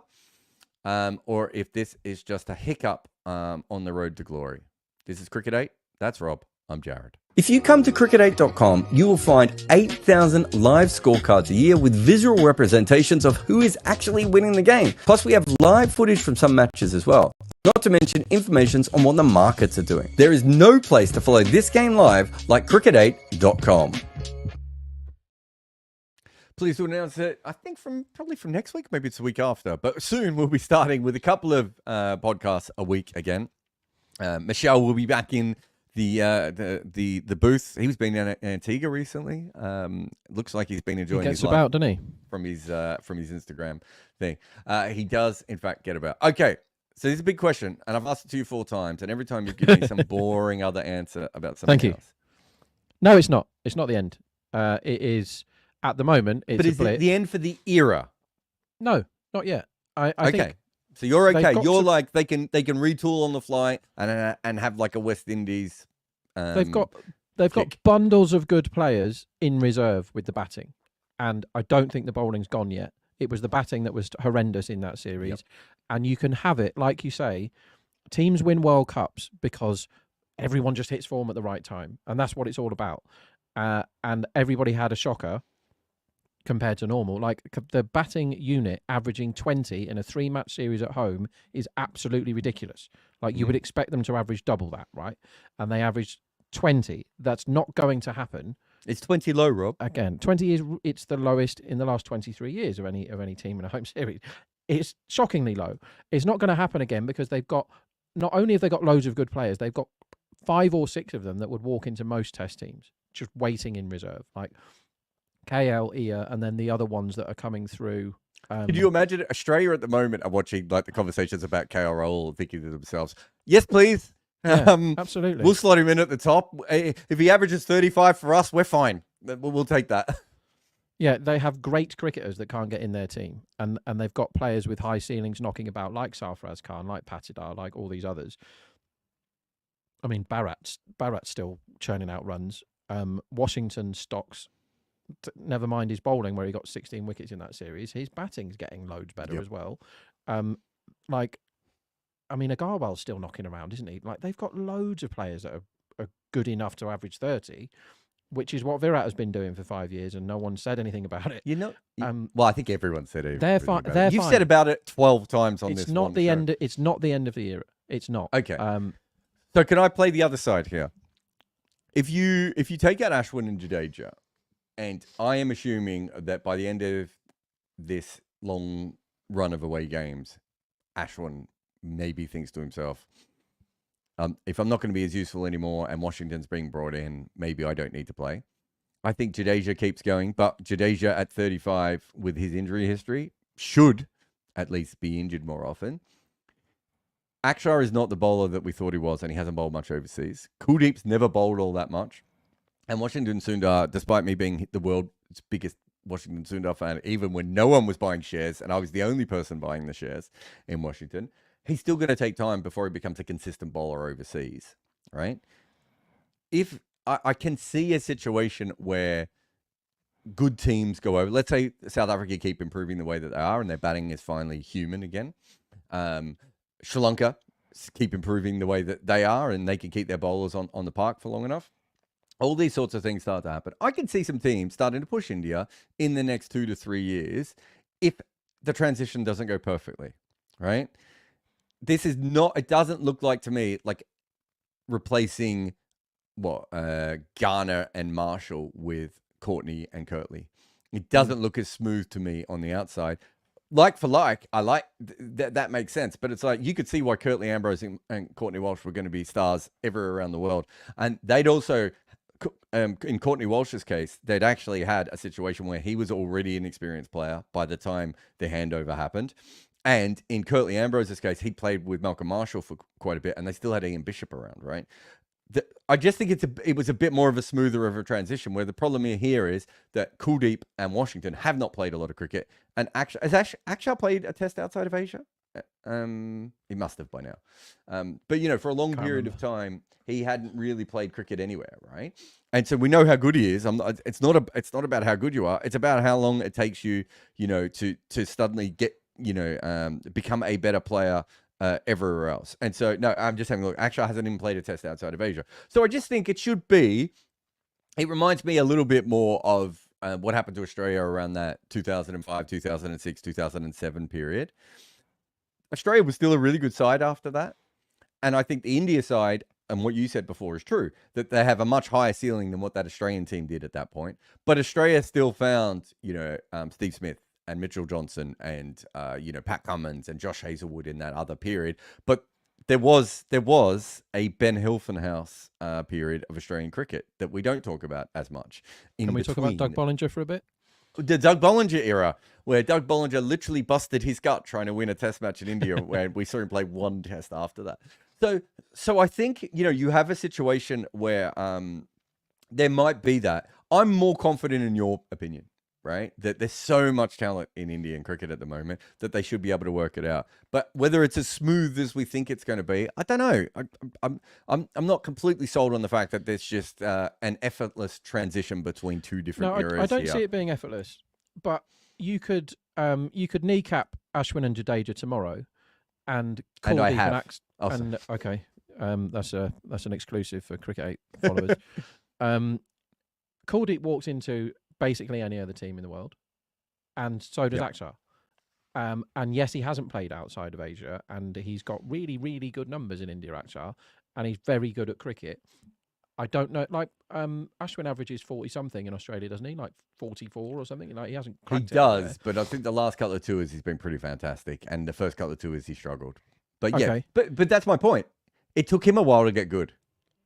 or if this is just a hiccup on the road to glory. This is Cricket 8. That's Rob. I'm Jarrod. If you come to cricket8.com, you will find 8,000 live scorecards a year with visual representations of who is actually winning the game. Plus, we have live footage from some matches as well. Not to mention information on what the markets are doing. There is no place to follow this game live like cricket8.com. Pleased to announce that I think probably from next week, maybe it's the week after, but soon we'll be starting with a couple of podcasts a week again. Michelle will be back in the booth. He's been in Antigua recently. Looks like he's been enjoying. He gets his about, life doesn't he? From his Instagram thing. He does in fact get about. Okay, so this is a big question, and I've asked it to you 4 times, and every time you've given me some boring other answer about something Thank you. else. No, it's not. It's not the end. It is at the moment. It's But is it the end for the era? No, not yet. I Okay. think So you're okay. got You're to- like they can retool on the fly and have like a West Indies. they've got pick. bundles of good players in reserve with the batting, and I don't think the bowling's gone yet. It was the batting that was horrendous in that series, and you can have it like you say. Teams win World Cups because everyone just hits form at the right time, and that's what it's all about. And everybody had a shocker compared to normal. Like the batting unit averaging 20 in a 3-match series at home is absolutely ridiculous. Like you would expect them to average double that, right? And they averaged 20. That's not going to happen. It's 20 low, Rob. Again, 20 it's the lowest in the last 23 years of any team in a home series. It's shockingly low. It's not going to happen again because they've got, not only have they got loads of good players, they've got 5 or 6 of them that would walk into most test teams just waiting in reserve. Like KL, Ia, and then the other ones that are coming through. Can you imagine Australia at the moment are watching like the conversations about KL Roll, thinking to themselves, "Yes, please, Yeah, absolutely. we'll slot him in at the top. If he averages 35 for us, we're fine. We'll take that." Yeah, they have great cricketers that can't get in their team, and they've got players with high ceilings knocking about, like Sarfaraz Khan, like Patidar, like all these others. I mean, Bharat's still churning out runs. Washington stocks. Never mind his bowling, where he got 16 wickets in that series. His batting's getting loads better as well. Like, I mean, Agarwal's still knocking around, isn't he? Like, they've got loads of players that are good enough to average 30, which is what Virat has been doing for 5 years, and no one said anything about it. Well, I think everyone said it. They're fine. You've said about it 12 times on It's this. not the show. end. It's not the end of the era. It's not. Okay. So can I play the other side here? If you take out Ashwin and Jadeja, and I am assuming that by the end of this long run of away games, Ashwin maybe thinks to himself, if I'm not going to be as useful anymore and Washington's being brought in, maybe I don't need to play. I think Jadeja keeps going, but Jadeja at 35 with his injury history should at least be injured more often. Akshar is not the bowler that we thought he was, and he hasn't bowled much overseas. Kuldeep's never bowled all that much. And Washington Sundar, despite me being the world's biggest Washington Sundar fan, even when no one was buying shares, and I was the only person buying the shares in Washington, he's still going to take time before he becomes a consistent bowler overseas, right? If I can see a situation where good teams go over, let's say South Africa keep improving the way that they are, and their batting is finally human again. Sri Lanka keep improving the way that they are, and they can keep their bowlers on the park for long enough. All these sorts of things start to happen. I can see some teams starting to push India in the next 2 to 3 years if the transition doesn't go perfectly, right? This is not, it doesn't look like to me like replacing Garner and Marshall with Courtney and Kirtley. It doesn't look as smooth to me on the outside. Like for like, I like that makes sense. But it's like you could see why Kirtley Ambrose and Courtney Walsh were going to be stars everywhere around the world, and they'd also. In Courtney Walsh's case, they'd actually had a situation where he was already an experienced player by the time the handover happened. And in Kirtley Ambrose's case, he played with Malcolm Marshall for quite a bit, and they still had Ian Bishop around, right? I just think it was a bit more of a smoother of a transition, where the problem here is that Kuldeep and Washington have not played a lot of cricket. And has Akshar played a test outside of Asia? He must have by now. But, for a long period of time, he hadn't really played cricket anywhere, right? And so we know how good he is. It's not about how good you are. It's about how long it takes you, to suddenly get, become a better player everywhere else. And so, no, I'm just having a look. Akshar hasn't even played a test outside of Asia. So I just think it reminds me a little bit more of what happened to Australia around that 2005, 2006, 2007 period. Australia was still a really good side after that. And I think the India side, and what you said before is true, that they have a much higher ceiling than what that Australian team did at that point. But Australia still found, Steve Smith and Mitchell Johnson and, Pat Cummins and Josh Hazlewood in that other period. But there was a Ben Hilfenhaus period of Australian cricket that we don't talk about as much. Can we talk about Doug Bollinger for a bit? The Doug Bollinger era, where Doug Bollinger literally busted his gut trying to win a test match in India, where we saw him play one test after that. So I think, you have a situation where there might be that. I'm more confident in your opinion, right? That there's so much talent in Indian cricket at the moment that they should be able to work it out. But whether it's as smooth as we think it's going to be, I don't know. I'm not completely sold on the fact that there's just an effortless transition between two different eras. I don't see it being effortless, but you could kneecap Ashwin and Jadeja tomorrow, and I have. Okay, that's an exclusive for Cricket8 followers. Kuldeep walks into basically any other team in the world, and so does Akshar. And yes, he hasn't played outside of Asia, and he's got really, really good numbers in India, Akshar, and he's very good at cricket. I don't know, Ashwin averages 40-something in Australia, doesn't he? Like 44 or something? Like, he hasn't cracked it. He does, but I think the last couple of tours he's been pretty fantastic, and the first couple of tours he struggled. But yeah, but that's my point. It took him a while to get good.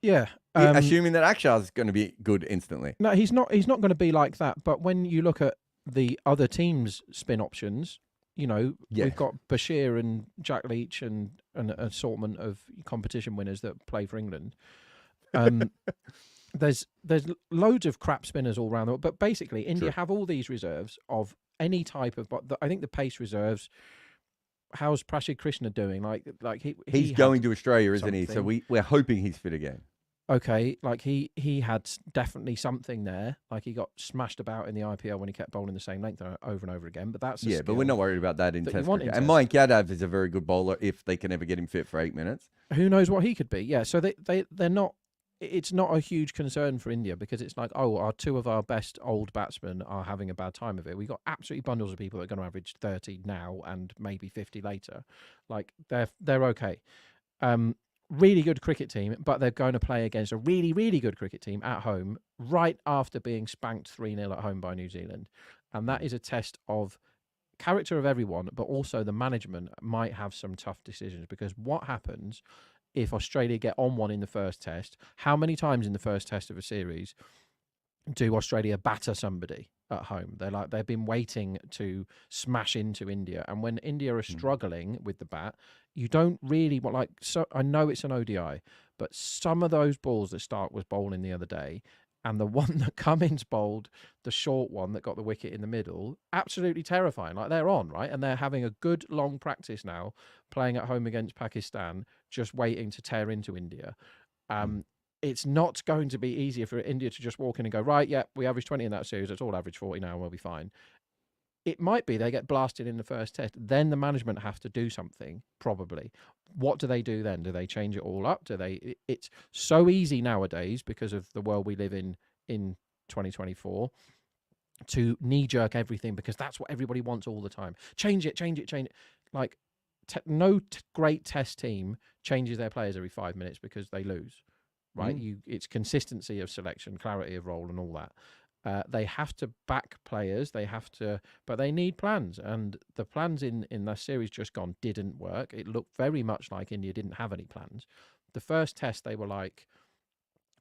Yeah. Assuming that Akshar's going to be good instantly. No, he's not going to be like that. But when you look at the other teams' spin options, we've got Bashir and Jack Leach and an assortment of competition winners that play for England. There's loads of crap spinners all around the world. But basically, India have all these reserves of any type of. But I think the pace reserves. How's Prashid Krishna doing? He's going to Australia, isn't he? So we're hoping he's fit again. Okay, he had definitely something there. Like, he got smashed about in the IPL when he kept bowling the same length over and over again. But that's but we're not worried about that in Test cricket. And Mike Yadav is a very good bowler if they can ever get him fit for 8 minutes. Who knows what he could be? Yeah, so they're not. It's not a huge concern for India, because it's like, two of our best old batsmen are having a bad time of it. We've got absolutely bundles of people that are going to average 30 now and maybe 50 later. Like, they're okay. Really good cricket team, but they're going to play against a really, really good cricket team at home right after being spanked 3-0 at home by New Zealand. And that is a test of character of everyone, but also the management might have some tough decisions, because what happens if Australia get on one in the first test? How many times in the first test of a series do Australia batter somebody at home? They've been waiting to smash into India, and when India are struggling with the bat, you don't really want, so I know it's an ODI, but some of those balls that Stark was bowling the other day, and the one that Cummins bowled, the short one that got the wicket in the middle, absolutely terrifying. Like, they're on, right? And they're having a good long practice now, playing at home against Pakistan, just waiting to tear into India. It's not going to be easier for India to just walk in and go, right, yeah, we averaged 20 in that series, let's all average 40 now and we'll be fine. It might be they get blasted in the first test. Then the management have to do something, probably. What do they do then? Do they change it all up? It's so easy nowadays, because of the world we live in 2024, to knee-jerk everything, because that's what everybody wants all the time. Change it. Like, no great test team changes their players every 5 minutes because they lose. right? It's consistency of selection, clarity of role, and all that. They have to back players. But they need plans. And the plans in the series just gone didn't work. It looked very much like India didn't have any plans. The first test, they were like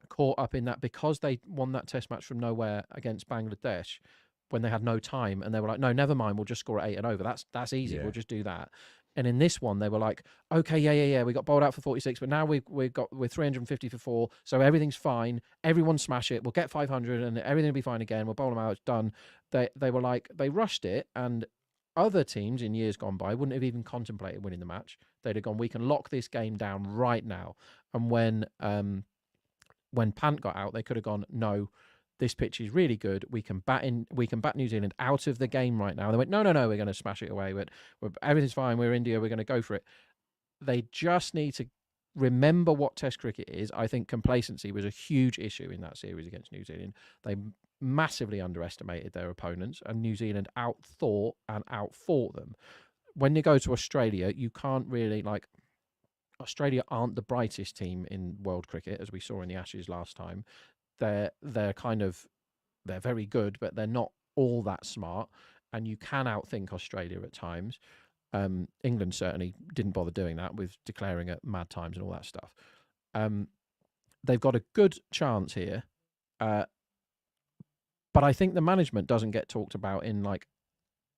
caught up in that because they won that test match from nowhere against Bangladesh when they had no time, and they were like, no, never mind, we'll just score at 8 and over. That's easy. Yeah. We'll just do that. And in this one, they were like, okay, yeah, we got bowled out for 46, but now we're 350 for 4, so everything's fine. Everyone smash it. We'll get 500, and everything will be fine again. We'll bowl them out. It's done. They were like, they rushed it, and other teams in years gone by wouldn't have even contemplated winning the match. They'd have gone, we can lock this game down right now. And when Pant got out, they could have gone, no, this pitch is really good. We can bat New Zealand out of the game right now. They went, no, we're going to smash it away. Everything's fine. We're India. We're going to go for it. They just need to remember what Test cricket is. I think complacency was a huge issue in that series against New Zealand. They massively underestimated their opponents, and New Zealand outthought and outfought them. When you go to Australia, you can't really Australia aren't the brightest team in world cricket, as we saw in the Ashes last time. They're very good, but they're not all that smart, and you can outthink Australia at times. England certainly didn't bother doing that with declaring at mad times and all that stuff. They've got a good chance here, but I think the management doesn't get talked about in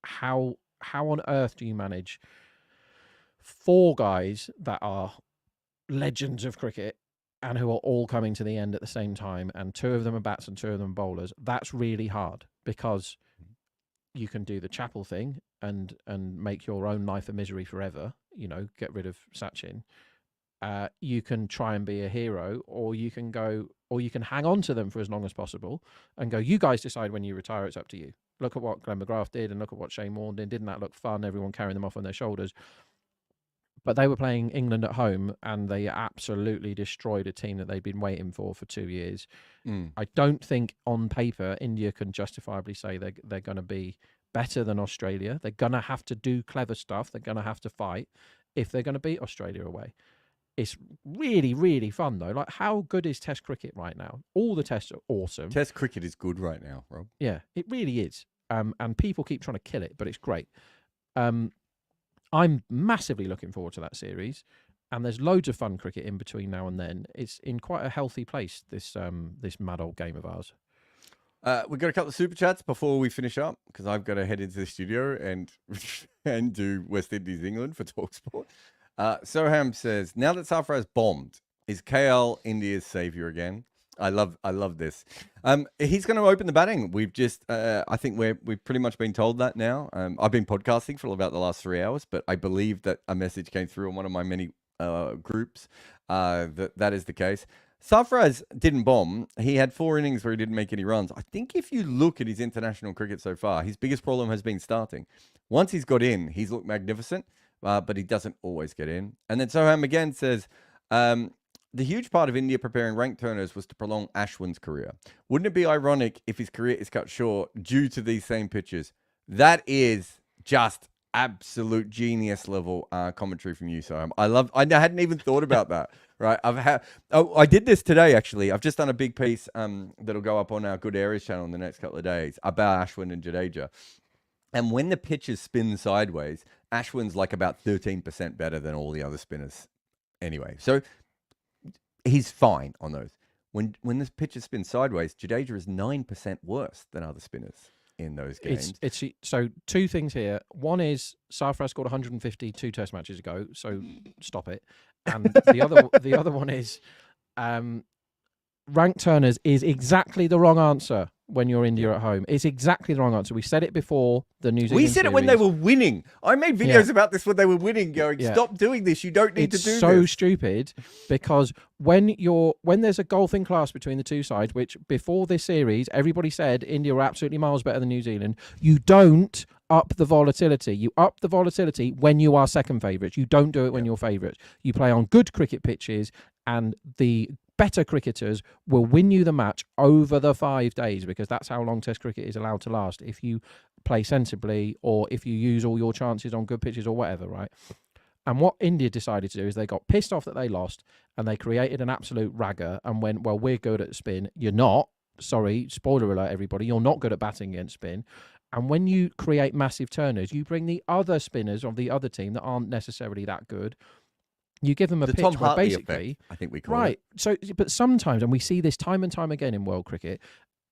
how on earth do you manage 4 guys that are legends of cricket and who are all coming to the end at the same time, and 2 of them are bats and 2 of them are bowlers. That's really hard, because you can do the Chappell thing and make your own life a misery forever, get rid of Sachin. You can try and be a hero, or you can hang on to them for as long as possible and go, you guys decide when you retire, it's up to you. Look at what Glenn McGrath did, and look at what Shane Warne did. Didn't that look fun? Everyone carrying them off on their shoulders. But they were playing England at home, and they absolutely destroyed a team that they'd been waiting for 2 years. I don't think on paper India can justifiably say they're going to be better than Australia. They're going to have to do clever stuff. They're going to have to fight if they're going to beat Australia away. It's really, really fun, though. How good is Test cricket right now? All the tests are awesome. Test cricket is good right now, Rob. Yeah, it really is. And people keep trying to kill it, but it's great. I'm massively looking forward to that series, and there's loads of fun cricket in between now and then. It's in quite a healthy place, this mad old game of ours. We've got a couple of super chats before we finish up, because I've got to head into the studio and do West Indies England for TalkSport. Soham says, now that Sarfaraz bombed, is KL India's saviour again? I love this. He's going to open the batting. We've just, I think we've pretty much been told that now. I've been podcasting for about the last 3 hours, but I believe that a message came through on one of my many groups that is the case. Sarfaraz didn't bomb. He had 4 innings where he didn't make any runs. I think if you look at his international cricket so far, his biggest problem has been starting. Once he's got in, he's looked magnificent, but he doesn't always get in. And then Soham again says, the huge part of India preparing rank turners was to prolong Ashwin's career. Wouldn't it be ironic if his career is cut short due to these same pitches? That is just absolute genius level commentary from you, Soham. I hadn't even thought about that. Right? I did this today, actually. I've just done a big piece that'll go up on our Good Areas channel in the next couple of days about Ashwin and Jadeja. And when the pitches spin sideways, Ashwin's about 13% better than all the other spinners. Anyway, so he's fine on those. When the pitches spin sideways, Jadeja is 9% worse than other spinners in those games. So 2 things here. One is Sarfaraz scored 152 Test matches ago, so stop it. And the other one is rank turners is exactly the wrong answer when you're India at home. It's exactly the wrong answer. We said it before the New Zealand We said it when they series. were winning. I made videos about this when they were winning, going, stop doing this. You don't need to do this. It's so stupid, because when there's a golfing class between the 2 sides, which before this series, everybody said India were absolutely miles better than New Zealand, you don't up the volatility. You up the volatility when you are second favourites. You don't do it when you're favourites. You play on good cricket pitches, and the better cricketers will win you the match over the 5 days, because that's how long Test cricket is allowed to last, if you play sensibly or if you use all your chances on good pitches or whatever, right? And what India decided to do is they got pissed off that they lost and they created an absolute ragger and went, well, we're good at spin. You're not. Sorry, spoiler alert, everybody. You're not good at batting against spin. And when you create massive turners, you bring the other spinners of the other team that aren't necessarily that good. You give them a The pitch Tom where Hartley basically, effect, I think we call right. it. So, but sometimes, and we see this time and time again in world cricket,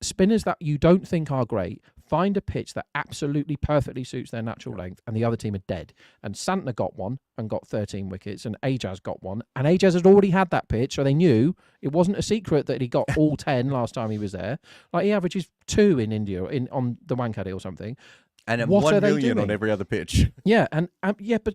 spinners that you don't think are great find a pitch that absolutely perfectly suits their natural length, and the other team are dead. And Santner got one and got 13 wickets, and Ajaz got one, and Ajaz had already had that pitch, so they knew it wasn't a secret that he got all 10 last time he was there. Like, he averages 2 in India on the Wankhede or something. And what 1 are they million doing? on every other pitch. Yeah, and yeah, but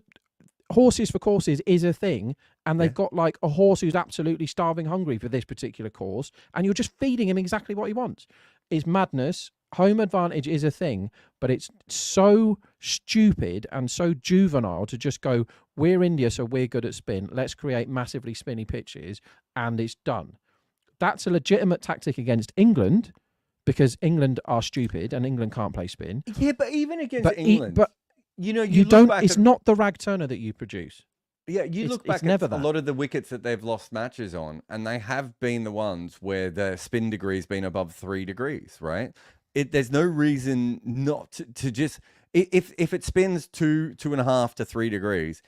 horses for courses is a thing, and they've got like a horse who's absolutely starving hungry for this particular course, and you're just feeding him exactly what he wants. It's madness. Home advantage is a thing, but it's so stupid and so juvenile to just go, we're India, so we're good at spin. Let's create massively spinny pitches, and it's done. That's a legitimate tactic against England, because England are stupid and England can't play spin. Yeah, but even against England, but you know, you look don't. back It's at, not the rag turner that you produce. Yeah, you look back it's never at that. a lot of the wickets that they've lost matches on, and they have been the ones where the spin degree's been above 3 degrees, right? There's no reason not to just if it spins 2.5 to 3 degrees,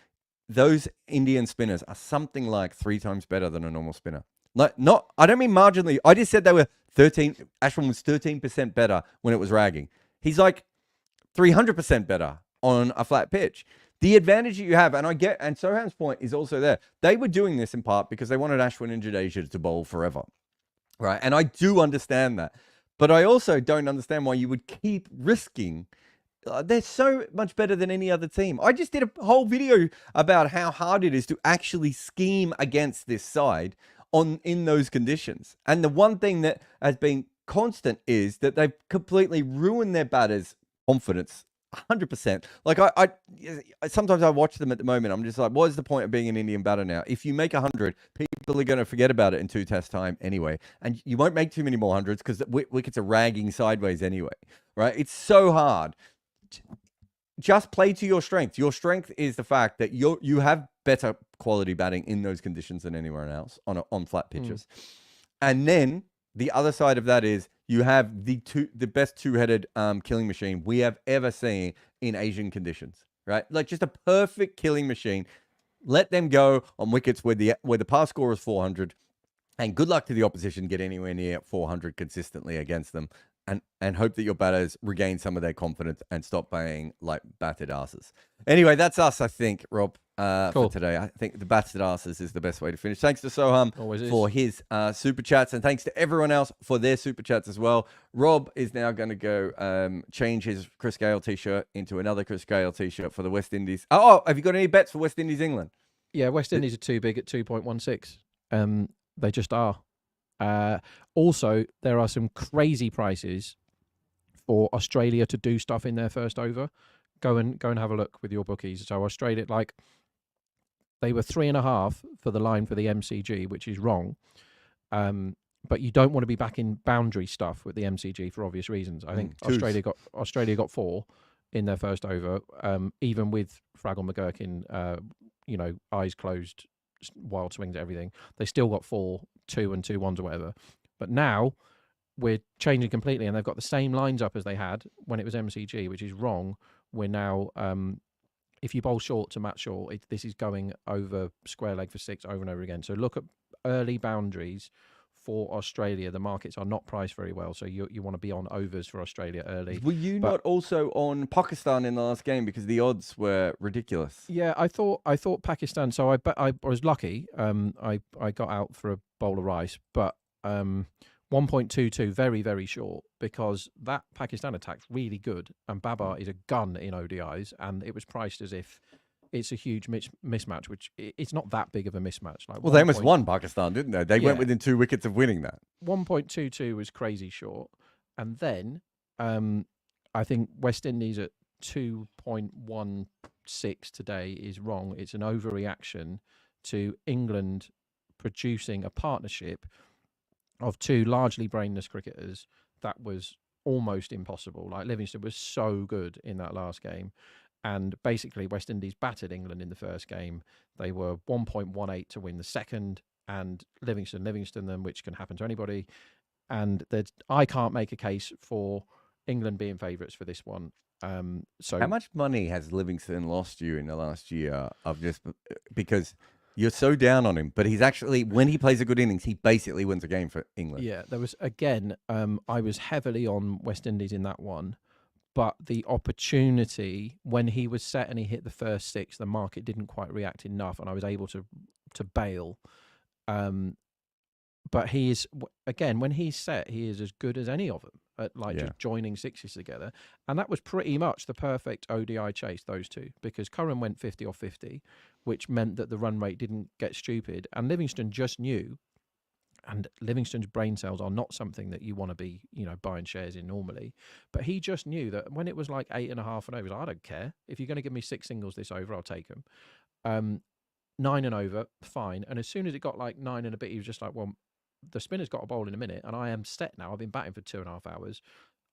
those Indian spinners are something like 3 times better than a normal spinner. Like, I don't mean marginally. I just said they were 13. Ashwin was 13% better when it was ragging. He's like 300% better on a flat pitch. The advantage that you have, and Soham's point is also there. They were doing this in part because they wanted Ashwin and Jadeja to bowl forever, right? And I do understand that. But I also don't understand why you would keep risking. They're so much better than any other team. I just did a whole video about how hard it is to actually scheme against this side in those conditions. And the one thing that has been constant is that they've completely ruined their batters' confidence. 100%. Like I sometimes I watch them at the moment. I'm just like, what is the point of being an Indian batter now? If you make 100, people are going to forget about it in 2 test time anyway, and you won't make too many more hundreds because the wickets are ragging sideways anyway, right? It's so hard. Just play to your strength. Your strength is the fact that you have better quality batting in those conditions than anywhere else on flat pitches, and then the other side of that is you have the best 2-headed killing machine we have ever seen in Asian conditions, right? Like just a perfect killing machine. Let them go on wickets where the pass score is 400, and good luck to the opposition get anywhere near 400 consistently against them, and hope that your batters regain some of their confidence and stop playing like battered asses. Anyway, that's us, I think, Rob. Cool. For today. I think the battered asses is the best way to finish. Thanks to Soham for his super chats, and thanks to everyone else for their super chats as well. Rob is now going to go change his Chris Gayle t-shirt into another Chris Gayle t-shirt for the West Indies. Oh, have you got any bets for West Indies England? Yeah, West Indies are too big at 2.16. They just are. Also, there are some crazy prices for Australia to do stuff in their first over. Go and have a look with your bookies. So Australia, like, they were 3.5 for the line for the MCG, which is wrong. But you don't want to be back in boundary stuff with the MCG for obvious reasons. I think Australia got 4 in their first over, even with Fraggle McGurkin, eyes closed, wild swings, everything. They still got 4, 2 and 2 1s or whatever. But now we're changing completely, and they've got the same lines up as they had when it was MCG, which is wrong. We're now, if you bowl short to Matt Shaw, this is going over square leg for 6 over and over again. So look at early boundaries for Australia. The markets are not priced very well, so you want to be on overs for Australia early. Were you not also on Pakistan in the last game because the odds were ridiculous? Yeah, I thought Pakistan. So I was lucky. I got out for a bowl of rice, but 1.22 very, very short, because that Pakistan attack's really good, and Babar is a gun in ODIs, and it was priced as if it's a huge mismatch, which it's not that big of a mismatch. Like, well, they almost won Pakistan, didn't they? They went within 2 wickets of winning that. 1.22 was crazy short, and then I think West Indies at 2.16 today is wrong. It's an overreaction to England producing a partnership of 2 largely brainless cricketers that was almost impossible. Like, Livingston was so good in that last game, And basically, West Indies battered England in the first game. They were 1.18 to win the second, and Livingston them, which can happen to anybody. And I can't make a case for England being favourites for this one. So how much money has Livingston lost you in the last year of just because you're so down on him, but he's actually, when he plays a good innings, he basically wins a game for England. Yeah, there was, again, I was heavily on West Indies in that one. But the opportunity, when he was set and he hit the first six, the market didn't quite react enough, and I was able to bail. But he is, again, when he's set, he is as good as any of them at just joining sixes together. And that was pretty much the perfect ODI chase, those two, because Curran went 50 off 50, which meant that the run rate didn't get stupid. And Livingston just knew, and Livingston's brain cells are not something that you want to be, buying shares in normally. But he just knew that when it was like 8.5 and over, I don't care. If you're going to give me 6 singles this over, I'll take them. 9 and over, fine. And as soon as it got like 9 and a bit, he was just like, well, the spinner's got a bowl in a minute, and I am set now. I've been batting for 2.5 hours.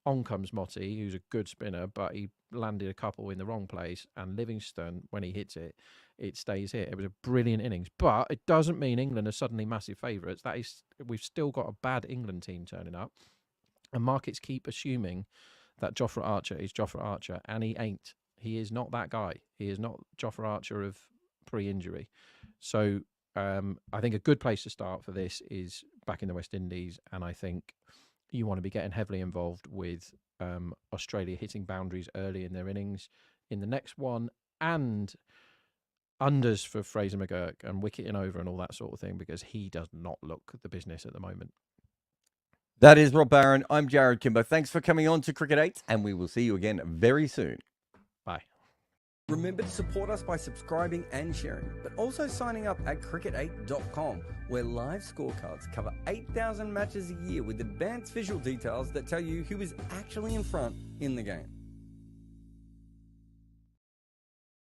On comes Motti, who's a good spinner, but he landed a couple in the wrong place. And Livingston, when he hits it, it stays here. It was a brilliant innings, but it doesn't mean England are suddenly massive favourites. That is, we've still got a bad England team turning up, and markets keep assuming that Jofra Archer is Jofra Archer, and he ain't. He is not that guy. He is not Jofra Archer of pre-injury. So I think a good place to start for this is back in the West Indies, and I think you want to be getting heavily involved with Australia hitting boundaries early in their innings in the next one, and unders for Fraser McGurk and wicketing over and all that sort of thing, because he does not look the business at the moment. That is Rob Barron. I'm Jarrod Kimber. Thanks for coming on to Cricket 8, and we will see you again very soon. Bye. Remember to support us by subscribing and sharing, but also signing up at Cricket8.com, where live scorecards cover 8,000 matches a year with advanced visual details that tell you who is actually in front in the game.